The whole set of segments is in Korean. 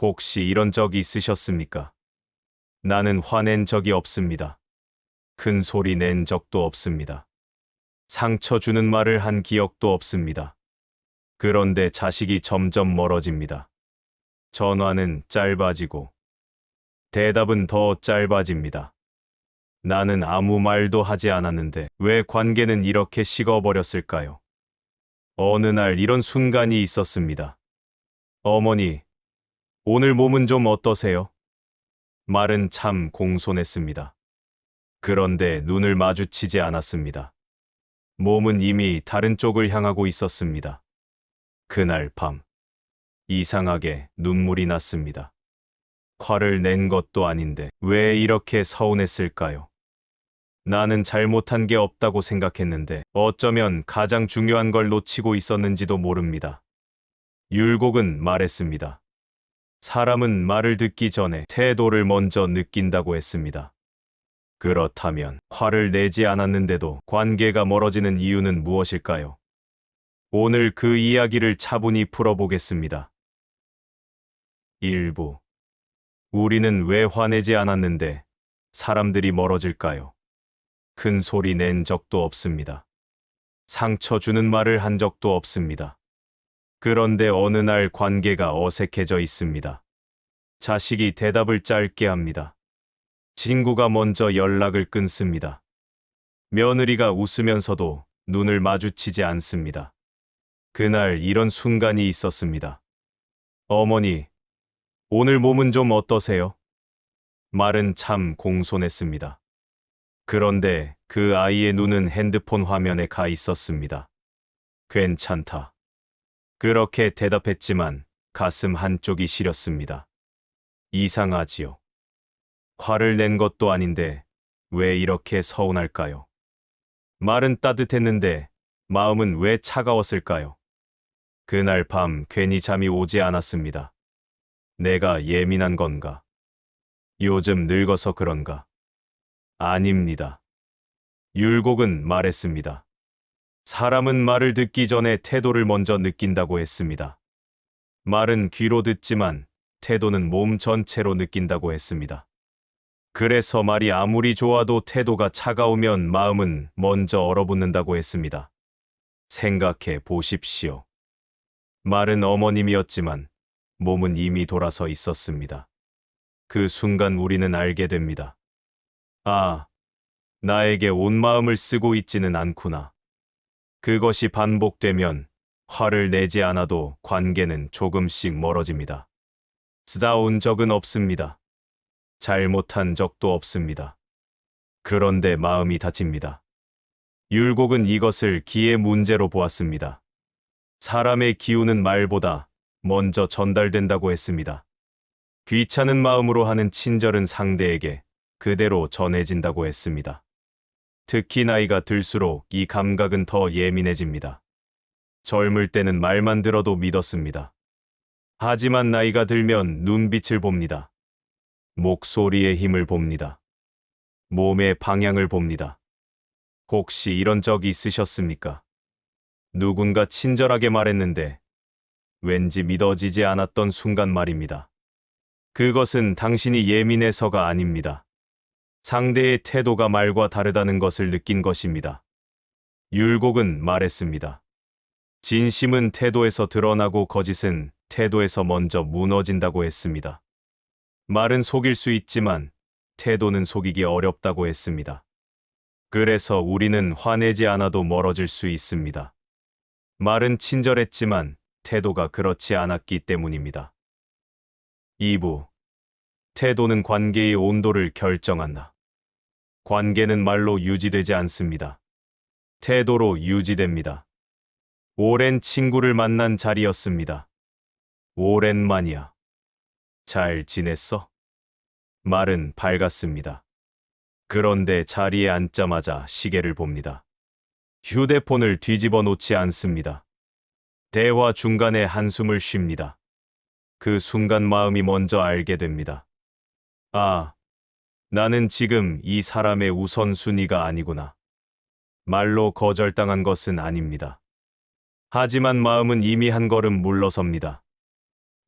혹시 이런 적이 있으셨습니까? 나는 화낸 적이 없습니다. 큰 소리 낸 적도 없습니다. 상처 주는 말을 한 기억도 없습니다. 그런데 자식이 점점 멀어집니다. 전화는 짧아지고 대답은 더 짧아집니다. 나는 아무 말도 하지 않았는데 왜 관계는 이렇게 식어버렸을까요? 어느 날 이런 순간이 있었습니다. 어머니, 오늘 몸은 좀 어떠세요? 말은 참 공손했습니다. 그런데 눈을 마주치지 않았습니다. 몸은 이미 다른 쪽을 향하고 있었습니다. 그날 밤, 이상하게 눈물이 났습니다. 화를 낸 것도 아닌데 왜 이렇게 서운했을까요? 나는 잘못한 게 없다고 생각했는데 어쩌면 가장 중요한 걸 놓치고 있었는지도 모릅니다. 율곡은 말했습니다. 사람은 말을 듣기 전에 태도를 먼저 느낀다고 했습니다. 그렇다면 화를 내지 않았는데도 관계가 멀어지는 이유는 무엇일까요? 오늘 그 이야기를 차분히 풀어보겠습니다. 일부. 우리는 왜 화내지 않았는데 사람들이 멀어질까요? 큰 소리 낸 적도 없습니다. 상처 주는 말을 한 적도 없습니다. 그런데 어느 날 관계가 어색해져 있습니다. 자식이 대답을 짧게 합니다. 친구가 먼저 연락을 끊습니다. 며느리가 웃으면서도 눈을 마주치지 않습니다. 그날 이런 순간이 있었습니다. 어머니, 오늘 몸은 좀 어떠세요? 말은 참 공손했습니다. 그런데 그 아이의 눈은 핸드폰 화면에 가 있었습니다. 괜찮다. 그렇게 대답했지만 가슴 한쪽이 시렸습니다. 이상하지요. 화를 낸 것도 아닌데 왜 이렇게 서운할까요? 말은 따뜻했는데 마음은 왜 차가웠을까요? 그날 밤 괜히 잠이 오지 않았습니다. 내가 예민한 건가? 요즘 늙어서 그런가? 아닙니다. 율곡은 말했습니다. 사람은 말을 듣기 전에 태도를 먼저 느낀다고 했습니다. 말은 귀로 듣지만 태도는 몸 전체로 느낀다고 했습니다. 그래서 말이 아무리 좋아도 태도가 차가우면 마음은 먼저 얼어붙는다고 했습니다. 생각해 보십시오. 말은 어머님이었지만 몸은 이미 돌아서 있었습니다. 그 순간 우리는 알게 됩니다. 아, 나에게 온 마음을 쓰고 있지는 않구나. 그것이 반복되면 화를 내지 않아도 관계는 조금씩 멀어집니다. 싸운 적은 없습니다. 잘못한 적도 없습니다. 그런데 마음이 다칩니다. 율곡은 이것을 기의 문제로 보았습니다. 사람의 기운은 말보다 먼저 전달된다고 했습니다. 귀찮은 마음으로 하는 친절은 상대에게 그대로 전해진다고 했습니다. 특히 나이가 들수록 이 감각은 더 예민해집니다. 젊을 때는 말만 들어도 믿었습니다. 하지만 나이가 들면 눈빛을 봅니다. 목소리의 힘을 봅니다. 몸의 방향을 봅니다. 혹시 이런 적이 있으셨습니까? 누군가 친절하게 말했는데 왠지 믿어지지 않았던 순간 말입니다. 그것은 당신이 예민해서가 아닙니다. 상대의 태도가 말과 다르다는 것을 느낀 것입니다. 율곡은 말했습니다. 진심은 태도에서 드러나고 거짓은 태도에서 먼저 무너진다고 했습니다. 말은 속일 수 있지만 태도는 속이기 어렵다고 했습니다. 그래서 우리는 화내지 않아도 멀어질 수 있습니다. 말은 친절했지만 태도가 그렇지 않았기 때문입니다. 2부. 태도는 관계의 온도를 결정한다. 관계는 말로 유지되지 않습니다. 태도로 유지됩니다. 오랜 친구를 만난 자리였습니다. 오랜만이야. 잘 지냈어? 말은 밝았습니다. 그런데 자리에 앉자마자 시계를 봅니다. 휴대폰을 뒤집어 놓지 않습니다. 대화 중간에 한숨을 쉽니다. 그 순간 마음이 먼저 알게 됩니다. 아, 나는 지금 이 사람의 우선순위가 아니구나. 말로 거절당한 것은 아닙니다. 하지만 마음은 이미 한 걸음 물러섭니다.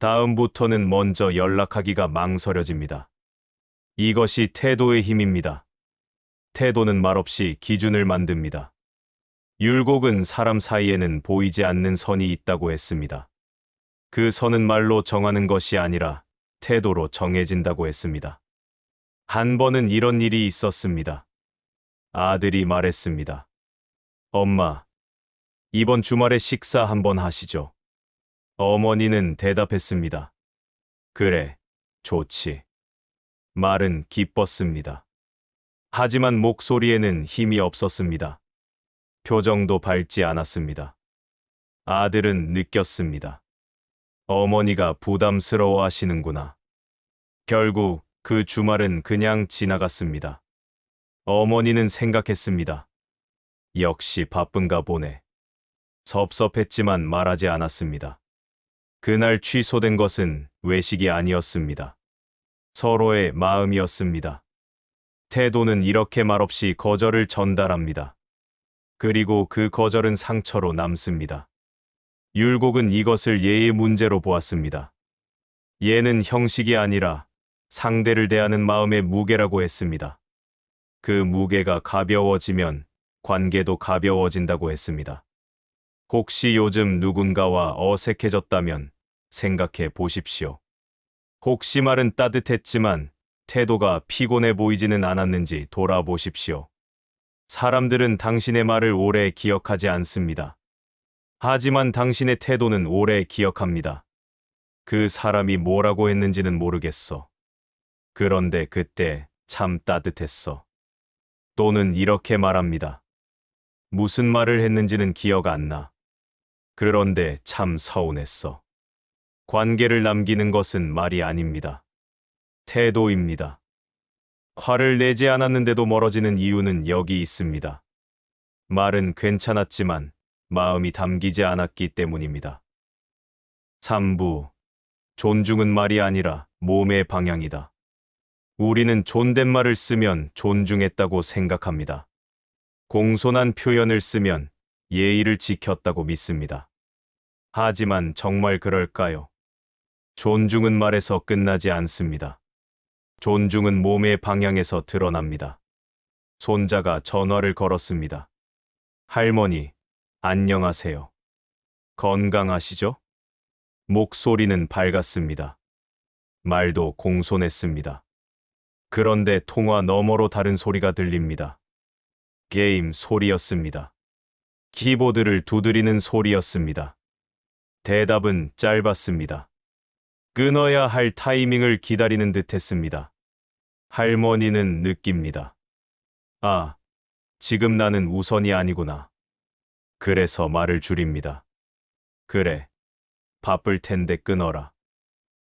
다음부터는 먼저 연락하기가 망설여집니다. 이것이 태도의 힘입니다. 태도는 말없이 기준을 만듭니다. 율곡은 사람 사이에는 보이지 않는 선이 있다고 했습니다. 그 선은 말로 정하는 것이 아니라 태도로 정해진다고 했습니다. 한 번은 이런 일이 있었습니다. 아들이 말했습니다. 엄마, 이번 주말에 식사 한번 하시죠. 어머니는 대답했습니다. 그래, 좋지. 말은 기뻤습니다. 하지만 목소리에는 힘이 없었습니다. 표정도 밝지 않았습니다. 아들은 느꼈습니다. 어머니가 부담스러워 하시는구나. 결국 그 주말은 그냥 지나갔습니다. 어머니는 생각했습니다. 역시 바쁜가 보네. 섭섭했지만 말하지 않았습니다. 그날 취소된 것은 외식이 아니었습니다. 서로의 마음이었습니다. 태도는 이렇게 말없이 거절을 전달합니다. 그리고 그 거절은 상처로 남습니다. 율곡은 이것을 예의 문제로 보았습니다. 예는 형식이 아니라 상대를 대하는 마음의 무게라고 했습니다. 그 무게가 가벼워지면 관계도 가벼워진다고 했습니다. 혹시 요즘 누군가와 어색해졌다면 생각해 보십시오. 혹시 말은 따뜻했지만 태도가 피곤해 보이지는 않았는지 돌아보십시오. 사람들은 당신의 말을 오래 기억하지 않습니다. 하지만 당신의 태도는 오래 기억합니다. 그 사람이 뭐라고 했는지는 모르겠어. 그런데 그때 참 따뜻했어. 또는 이렇게 말합니다. 무슨 말을 했는지는 기억 안 나. 그런데 참 서운했어. 관계를 남기는 것은 말이 아닙니다. 태도입니다. 화를 내지 않았는데도 멀어지는 이유는 여기 있습니다. 말은 괜찮았지만 마음이 담기지 않았기 때문입니다. 3부. 존중은 말이 아니라 몸의 방향이다. 우리는 존댓말을 쓰면 존중했다고 생각합니다. 공손한 표현을 쓰면 예의를 지켰다고 믿습니다. 하지만 정말 그럴까요? 존중은 말에서 끝나지 않습니다. 존중은 몸의 방향에서 드러납니다. 손자가 전화를 걸었습니다. 할머니, 안녕하세요. 건강하시죠? 목소리는 밝았습니다. 말도 공손했습니다. 그런데 통화 너머로 다른 소리가 들립니다. 게임 소리였습니다. 키보드를 두드리는 소리였습니다. 대답은 짧았습니다. 끊어야 할 타이밍을 기다리는 듯 했습니다. 할머니는 느낍니다. 아, 지금 나는 우선이 아니구나. 그래서 말을 줄입니다. 그래, 바쁠 텐데 끊어라.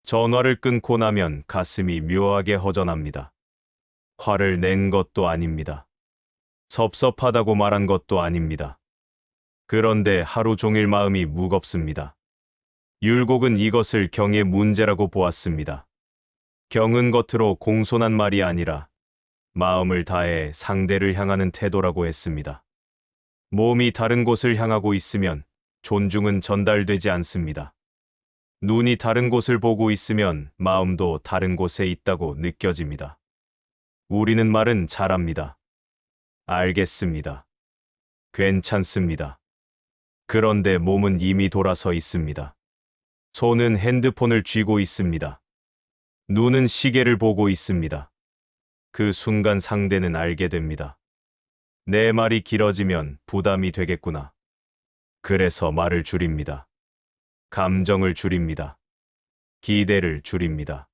전화를 끊고 나면 가슴이 묘하게 허전합니다. 화를 낸 것도 아닙니다. 섭섭하다고 말한 것도 아닙니다. 그런데 하루 종일 마음이 무겁습니다. 율곡은 이것을 경의 문제라고 보았습니다. 경은 겉으로 공손한 말이 아니라 마음을 다해 상대를 향하는 태도라고 했습니다. 몸이 다른 곳을 향하고 있으면 존중은 전달되지 않습니다. 눈이 다른 곳을 보고 있으면 마음도 다른 곳에 있다고 느껴집니다. 우리는 말은 잘합니다. 알겠습니다. 괜찮습니다. 그런데 몸은 이미 돌아서 있습니다. 손은 핸드폰을 쥐고 있습니다. 눈은 시계를 보고 있습니다. 그 순간 상대는 알게 됩니다. 내 말이 길어지면 부담이 되겠구나. 그래서 말을 줄입니다. 감정을 줄입니다. 기대를 줄입니다.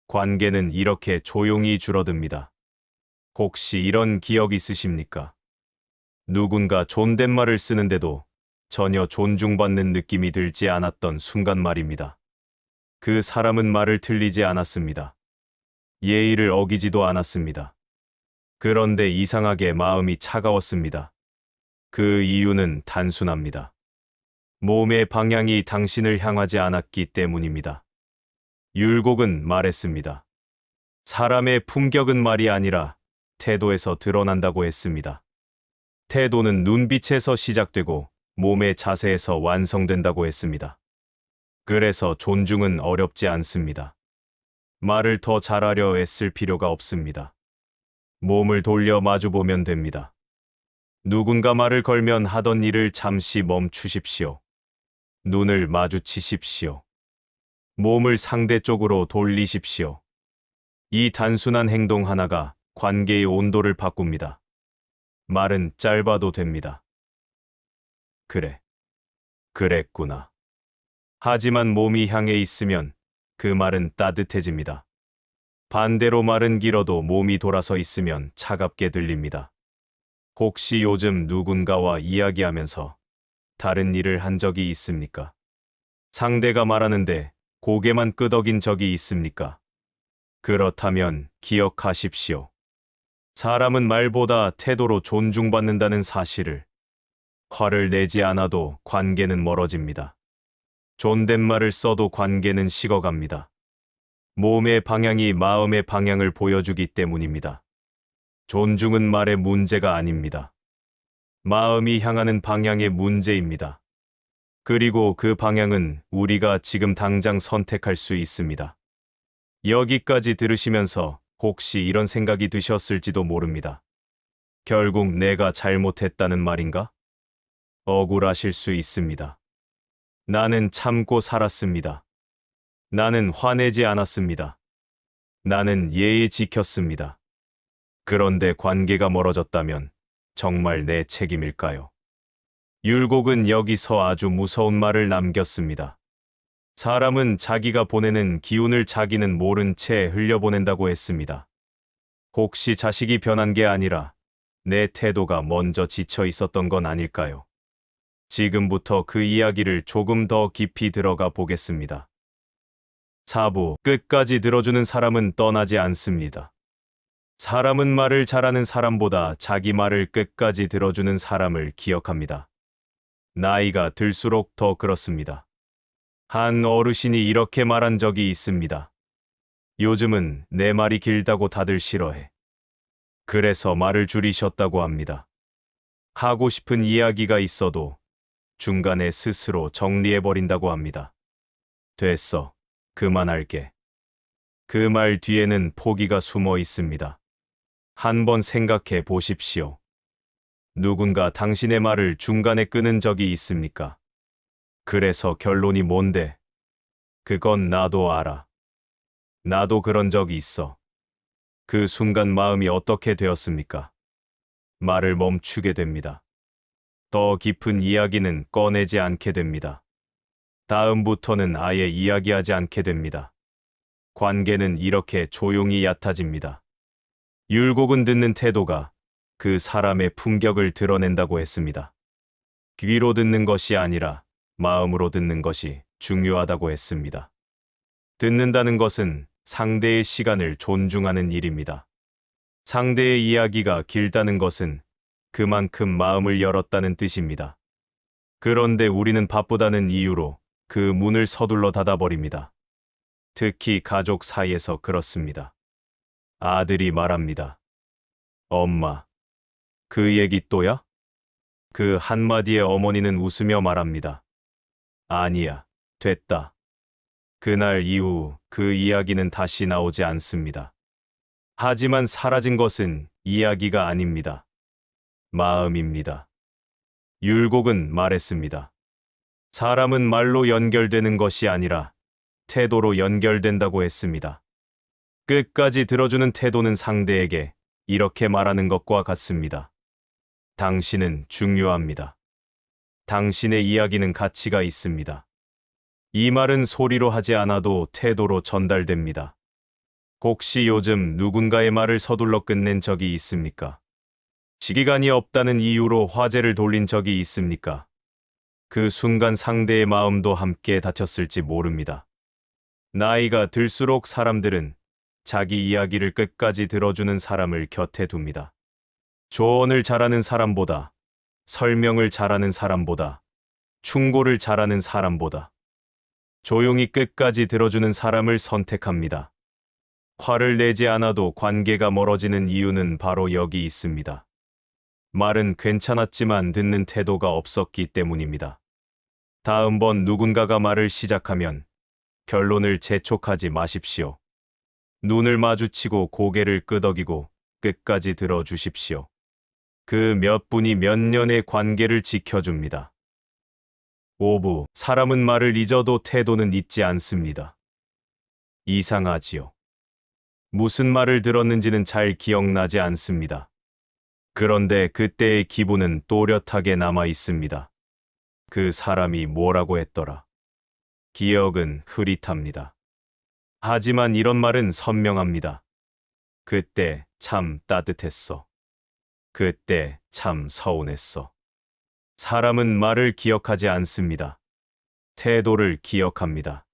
관계는 이렇게 조용히 줄어듭니다. 혹시 이런 기억 있으십니까? 누군가 존댓말을 쓰는데도 전혀 존중받는 느낌이 들지 않았던 순간 말입니다. 그 사람은 말을 틀리지 않았습니다. 예의를 어기지도 않았습니다. 그런데 이상하게 마음이 차가웠습니다. 그 이유는 단순합니다. 몸의 방향이 당신을 향하지 않았기 때문입니다. 율곡은 말했습니다. 사람의 품격은 말이 아니라 태도에서 드러난다고 했습니다. 태도는 눈빛에서 시작되고 몸의 자세에서 완성된다고 했습니다. 그래서 존중은 어렵지 않습니다. 말을 더 잘하려 애쓸 필요가 없습니다. 몸을 돌려 마주보면 됩니다. 누군가 말을 걸면 하던 일을 잠시 멈추십시오. 눈을 마주치십시오. 몸을 상대 쪽으로 돌리십시오. 이 단순한 행동 하나가 관계의 온도를 바꿉니다. 말은 짧아도 됩니다. 그래. 그랬구나. 하지만 몸이 향해 있으면 그 말은 따뜻해집니다. 반대로 말은 길어도 몸이 돌아서 있으면 차갑게 들립니다. 혹시 요즘 누군가와 이야기하면서 다른 일을 한 적이 있습니까? 상대가 말하는데 고개만 끄덕인 적이 있습니까? 그렇다면 기억하십시오. 사람은 말보다 태도로 존중받는다는 사실을. 화를 내지 않아도 관계는 멀어집니다. 존댓말을 써도 관계는 식어갑니다. 몸의 방향이 마음의 방향을 보여주기 때문입니다. 존중은 말의 문제가 아닙니다. 마음이 향하는 방향의 문제입니다. 그리고 그 방향은 우리가 지금 당장 선택할 수 있습니다. 여기까지 들으시면서 혹시 이런 생각이 드셨을지도 모릅니다. 결국 내가 잘못했다는 말인가? 억울하실 수 있습니다. 나는 참고 살았습니다. 나는 화내지 않았습니다. 나는 예의 지켰습니다. 그런데 관계가 멀어졌다면 정말 내 책임일까요? 율곡은 여기서 아주 무서운 말을 남겼습니다. 사람은 자기가 보내는 기운을 자기는 모른 채 흘려보낸다고 했습니다. 혹시 자식이 변한 게 아니라 내 태도가 먼저 지쳐 있었던 건 아닐까요? 지금부터 그 이야기를 조금 더 깊이 들어가 보겠습니다. 4부 끝까지 들어주는 사람은 떠나지 않습니다. 사람은 말을 잘하는 사람보다 자기 말을 끝까지 들어주는 사람을 기억합니다. 나이가 들수록 더 그렇습니다. 한 어르신이 이렇게 말한 적이 있습니다. 요즘은 내 말이 길다고 다들 싫어해. 그래서 말을 줄이셨다고 합니다. 하고 싶은 이야기가 있어도 중간에 스스로 정리해버린다고 합니다. 됐어. 그만할게. 그 말 뒤에는 포기가 숨어 있습니다. 한번 생각해 보십시오. 누군가 당신의 말을 중간에 끊은 적이 있습니까? 그래서 결론이 뭔데? 그건 나도 알아. 나도 그런 적이 있어. 그 순간 마음이 어떻게 되었습니까? 말을 멈추게 됩니다. 더 깊은 이야기는 꺼내지 않게 됩니다. 다음부터는 아예 이야기하지 않게 됩니다. 관계는 이렇게 조용히 얕아집니다. 율곡은 듣는 태도가 그 사람의 품격을 드러낸다고 했습니다. 귀로 듣는 것이 아니라 마음으로 듣는 것이 중요하다고 했습니다. 듣는다는 것은 상대의 시간을 존중하는 일입니다. 상대의 이야기가 길다는 것은 그만큼 마음을 열었다는 뜻입니다. 그런데 우리는 바쁘다는 이유로 그 문을 서둘러 닫아버립니다. 특히 가족 사이에서 그렇습니다. 아들이 말합니다. 엄마, 그 얘기 또야? 그 한마디에 어머니는 웃으며 말합니다. 아니야, 됐다. 그날 이후 그 이야기는 다시 나오지 않습니다. 하지만 사라진 것은 이야기가 아닙니다. 마음입니다. 율곡은 말했습니다. 사람은 말로 연결되는 것이 아니라 태도로 연결된다고 했습니다. 끝까지 들어주는 태도는 상대에게 이렇게 말하는 것과 같습니다. 당신은 중요합니다. 당신의 이야기는 가치가 있습니다. 이 말은 소리로 하지 않아도 태도로 전달됩니다. 혹시 요즘 누군가의 말을 서둘러 끝낸 적이 있습니까? 시기간이 없다는 이유로 화제를 돌린 적이 있습니까? 그 순간 상대의 마음도 함께 다쳤을지 모릅니다. 나이가 들수록 사람들은 자기 이야기를 끝까지 들어주는 사람을 곁에 둡니다. 조언을 잘하는 사람보다, 설명을 잘하는 사람보다, 충고를 잘하는 사람보다, 조용히 끝까지 들어주는 사람을 선택합니다. 화를 내지 않아도 관계가 멀어지는 이유는 바로 여기 있습니다. 말은 괜찮았지만 듣는 태도가 없었기 때문입니다. 다음번 누군가가 말을 시작하면 결론을 재촉하지 마십시오. 눈을 마주치고 고개를 끄덕이고 끝까지 들어주십시오. 그 몇 분이 몇 년의 관계를 지켜줍니다. 5부. 사람은 말을 잊어도 태도는 잊지 않습니다. 이상하지요. 무슨 말을 들었는지는 잘 기억나지 않습니다. 그런데 그때의 기분은 또렷하게 남아 있습니다. 그 사람이 뭐라고 했더라. 기억은 흐릿합니다. 하지만 이런 말은 선명합니다. 그때 참 따뜻했어. 그때 참 서운했어. 사람은 말을 기억하지 않습니다. 태도를 기억합니다.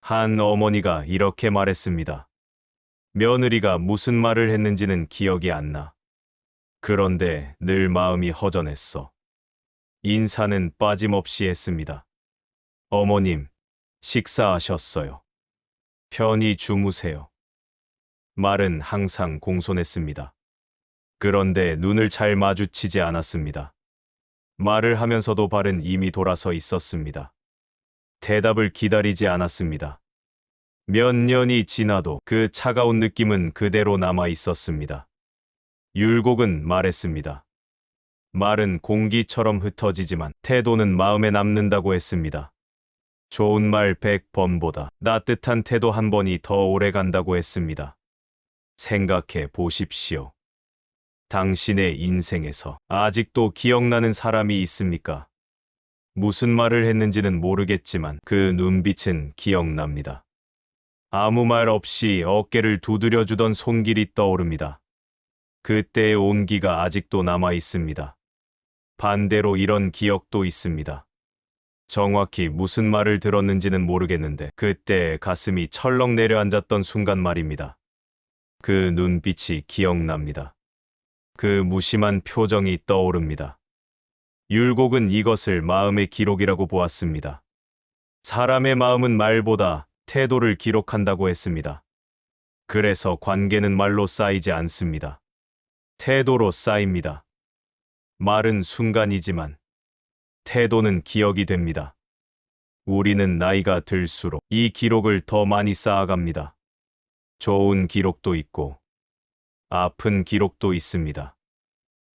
한 어머니가 이렇게 말했습니다. 며느리가 무슨 말을 했는지는 기억이 안 나. 그런데 늘 마음이 허전했어. 인사는 빠짐없이 했습니다. 어머님, 식사하셨어요. 편히 주무세요. 말은 항상 공손했습니다. 그런데 눈을 잘 마주치지 않았습니다. 말을 하면서도 발은 이미 돌아서 있었습니다. 대답을 기다리지 않았습니다. 몇 년이 지나도 그 차가운 느낌은 그대로 남아 있었습니다. 율곡은 말했습니다. 말은 공기처럼 흩어지지만 태도는 마음에 남는다고 했습니다. 좋은 말 100번보다 따뜻한 태도 한 번이 더 오래 간다고 했습니다. 생각해 보십시오. 당신의 인생에서 아직도 기억나는 사람이 있습니까? 무슨 말을 했는지는 모르겠지만 그 눈빛은 기억납니다. 아무 말 없이 어깨를 두드려주던 손길이 떠오릅니다. 그때의 온기가 아직도 남아 있습니다. 반대로 이런 기억도 있습니다. 정확히 무슨 말을 들었는지는 모르겠는데 그때 가슴이 철렁 내려앉았던 순간 말입니다. 그 눈빛이 기억납니다. 그 무심한 표정이 떠오릅니다. 율곡은 이것을 마음의 기록이라고 보았습니다. 사람의 마음은 말보다 태도를 기록한다고 했습니다. 그래서 관계는 말로 쌓이지 않습니다. 태도로 쌓입니다. 말은 순간이지만 태도는 기억이 됩니다. 우리는 나이가 들수록 이 기록을 더 많이 쌓아갑니다. 좋은 기록도 있고 아픈 기록도 있습니다.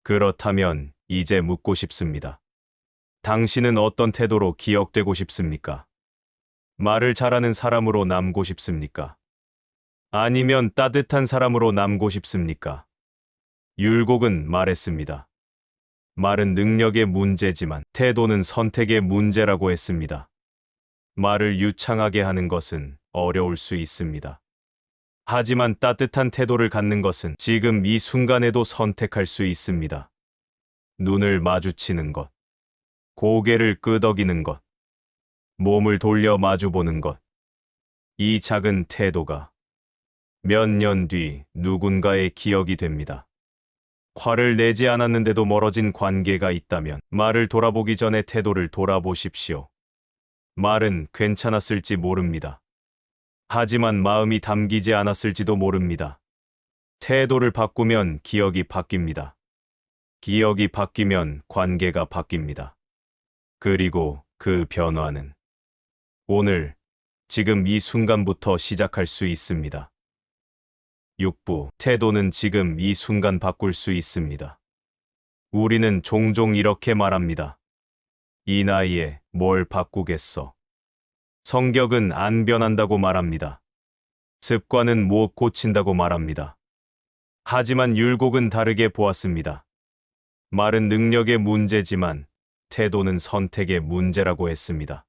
그렇다면 이제 묻고 싶습니다. 당신은 어떤 태도로 기억되고 싶습니까? 말을 잘하는 사람으로 남고 싶습니까? 아니면 따뜻한 사람으로 남고 싶습니까? 율곡은 말했습니다. 말은 능력의 문제지만 태도는 선택의 문제라고 했습니다. 말을 유창하게 하는 것은 어려울 수 있습니다. 하지만 따뜻한 태도를 갖는 것은 지금 이 순간에도 선택할 수 있습니다. 눈을 마주치는 것, 고개를 끄덕이는 것, 몸을 돌려 마주보는 것. 이 작은 태도가 몇 년 뒤 누군가의 기억이 됩니다. 화를 내지 않았는데도 멀어진 관계가 있다면 말을 돌아보기 전에 태도를 돌아보십시오. 말은 괜찮았을지 모릅니다. 하지만 마음이 담기지 않았을지도 모릅니다. 태도를 바꾸면 기억이 바뀝니다. 기억이 바뀌면 관계가 바뀝니다. 그리고 그 변화는 오늘, 지금 이 순간부터 시작할 수 있습니다. 6부. 태도는 지금 이 순간 바꿀 수 있습니다. 우리는 종종 이렇게 말합니다. 이 나이에 뭘 바꾸겠어. 성격은 안 변한다고 말합니다. 습관은 못 고친다고 말합니다. 하지만 율곡은 다르게 보았습니다. 말은 능력의 문제지만 태도는 선택의 문제라고 했습니다.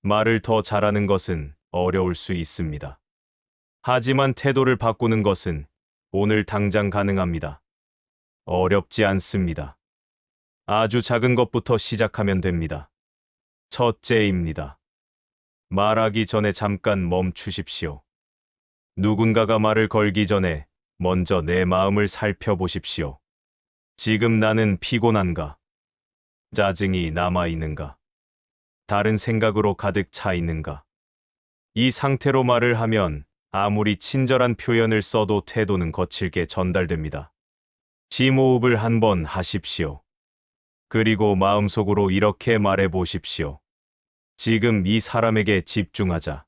말을 더 잘하는 것은 어려울 수 있습니다. 하지만 태도를 바꾸는 것은 오늘 당장 가능합니다. 어렵지 않습니다. 아주 작은 것부터 시작하면 됩니다. 첫째입니다. 말하기 전에 잠깐 멈추십시오. 누군가가 말을 걸기 전에 먼저 내 마음을 살펴보십시오. 지금 나는 피곤한가? 짜증이 남아있는가? 다른 생각으로 가득 차 있는가? 이 상태로 말을 하면 아무리 친절한 표현을 써도 태도는 거칠게 전달됩니다. 심호흡을 한번 하십시오. 그리고 마음속으로 이렇게 말해 보십시오. 지금 이 사람에게 집중하자.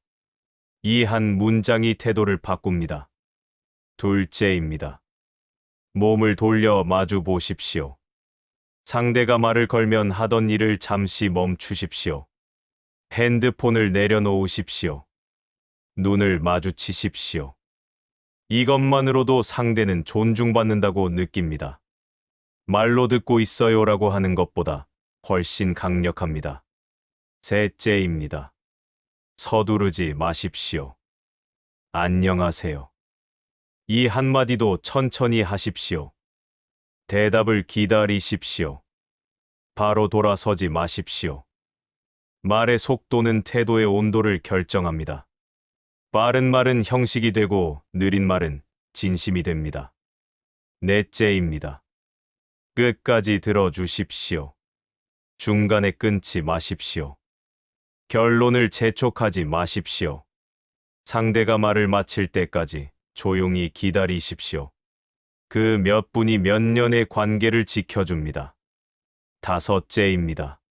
이 한 문장이 태도를 바꿉니다. 둘째입니다. 몸을 돌려 마주 보십시오. 상대가 말을 걸면 하던 일을 잠시 멈추십시오. 핸드폰을 내려놓으십시오. 눈을 마주치십시오. 이것만으로도 상대는 존중받는다고 느낍니다. 말로 듣고 있어요라고 하는 것보다 훨씬 강력합니다. 셋째입니다. 서두르지 마십시오. 안녕하세요. 이 한마디도 천천히 하십시오. 대답을 기다리십시오. 바로 돌아서지 마십시오. 말의 속도는 태도의 온도를 결정합니다. 빠른 말은 형식이 되고 느린 말은 진심이 됩니다. 넷째입니다. 끝까지 들어주십시오. 중간에 끊지 마십시오. 결론을 재촉하지 마십시오. 상대가 말을 마칠 때까지 조용히 기다리십시오. 그 몇 분이 몇 년의 관계를 지켜줍니다. 다섯째입니다.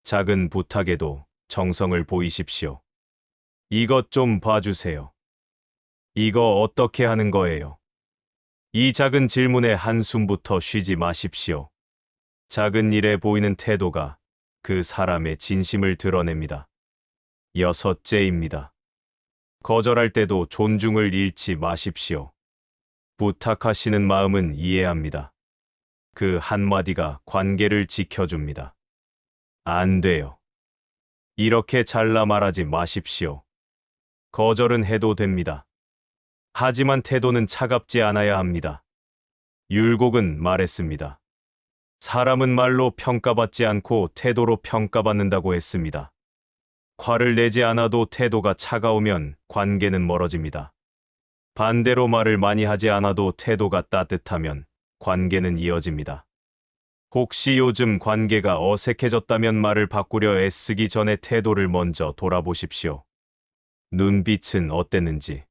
작은 부탁에도 정성을 보이십시오. 이것 좀 봐주세요. 이거 어떻게 하는 거예요? 이 작은 질문에 한숨부터 쉬지 마십시오. 작은 일에 보이는 태도가 그 사람의 진심을 드러냅니다. 여섯째입니다. 거절할 때도 존중을 잃지 마십시오. 부탁하시는 마음은 이해합니다. 그 한마디가 관계를 지켜줍니다. 안 돼요. 이렇게 잘라 말하지 마십시오. 거절은 해도 됩니다. 하지만 태도는 차갑지 않아야 합니다. 율곡은 말했습니다. 사람은 말로 평가받지 않고 태도로 평가받는다고 했습니다. 화를 내지 않아도 태도가 차가우면 관계는 멀어집니다. 반대로 말을 많이 하지 않아도 태도가 따뜻하면 관계는 이어집니다. 혹시 요즘 관계가 어색해졌다면 말을 바꾸려 애쓰기 전에 태도를 먼저 돌아보십시오. 눈빛은 어땠는지,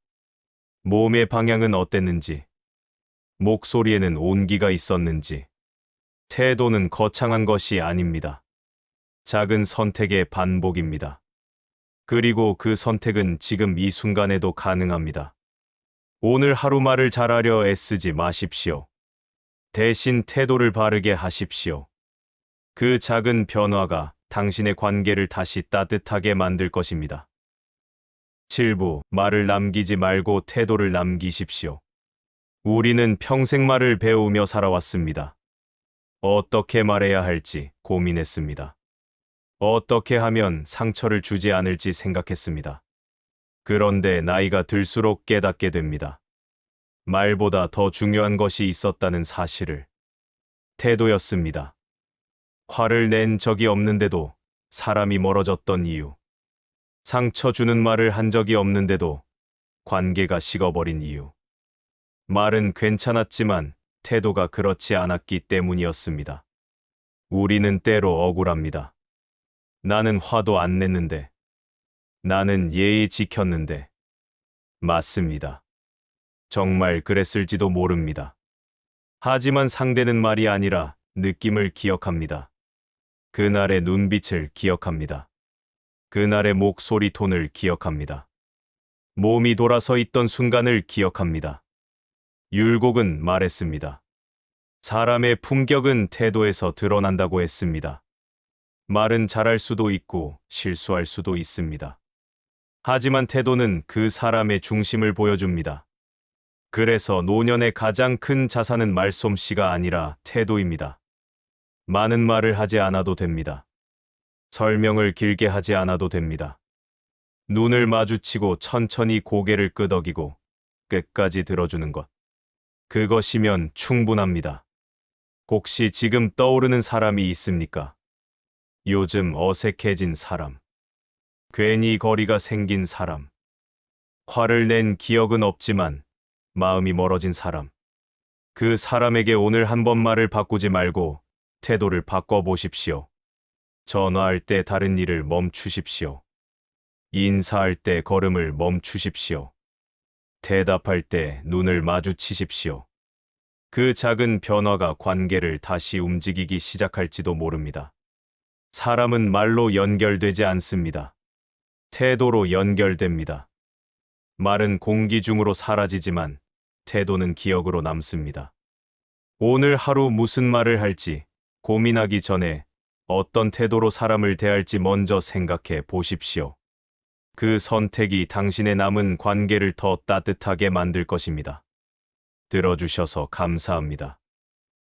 몸의 방향은 어땠는지, 목소리에는 온기가 있었는지, 태도는 거창한 것이 아닙니다. 작은 선택의 반복입니다. 그리고 그 선택은 지금 이 순간에도 가능합니다. 오늘 하루 말을 잘하려 애쓰지 마십시오. 대신 태도를 바르게 하십시오. 그 작은 변화가 당신의 관계를 다시 따뜻하게 만들 것입니다. 7부, 말을 남기지 말고 태도를 남기십시오. 우리는 평생 말을 배우며 살아왔습니다. 어떻게 말해야 할지 고민했습니다. 어떻게 하면 상처를 주지 않을지 생각했습니다. 그런데 나이가 들수록 깨닫게 됩니다. 말보다 더 중요한 것이 있었다는 사실을. 태도였습니다. 화를 낸 적이 없는데도 사람이 멀어졌던 이유. 상처 주는 말을 한 적이 없는데도 관계가 식어버린 이유. 말은 괜찮았지만 태도가 그렇지 않았기 때문이었습니다. 우리는 때로 억울합니다. 나는 화도 안 냈는데. 나는 예의 지켰는데. 맞습니다. 정말 그랬을지도 모릅니다. 하지만 상대는 말이 아니라 느낌을 기억합니다. 그날의 눈빛을 기억합니다. 그날의 목소리 톤을 기억합니다. 몸이 돌아서 있던 순간을 기억합니다. 율곡은 말했습니다. 사람의 품격은 태도에서 드러난다고 했습니다. 말은 잘할 수도 있고 실수할 수도 있습니다. 하지만 태도는 그 사람의 중심을 보여줍니다. 그래서 노년의 가장 큰 자산은 말솜씨가 아니라 태도입니다. 많은 말을 하지 않아도 됩니다. 설명을 길게 하지 않아도 됩니다. 눈을 마주치고 천천히 고개를 끄덕이고 끝까지 들어주는 것. 그것이면 충분합니다. 혹시 지금 떠오르는 사람이 있습니까? 요즘 어색해진 사람. 괜히 거리가 생긴 사람. 화를 낸 기억은 없지만 마음이 멀어진 사람. 그 사람에게 오늘 한 번 말을 바꾸지 말고 태도를 바꿔보십시오. 전화할 때 다른 일을 멈추십시오. 인사할 때 걸음을 멈추십시오. 대답할 때 눈을 마주치십시오. 그 작은 변화가 관계를 다시 움직이기 시작할지도 모릅니다. 사람은 말로 연결되지 않습니다. 태도로 연결됩니다. 말은 공기 중으로 사라지지만 태도는 기억으로 남습니다. 오늘 하루 무슨 말을 할지 고민하기 전에 어떤 태도로 사람을 대할지 먼저 생각해 보십시오. 그 선택이 당신의 남은 관계를 더 따뜻하게 만들 것입니다. 들어주셔서 감사합니다.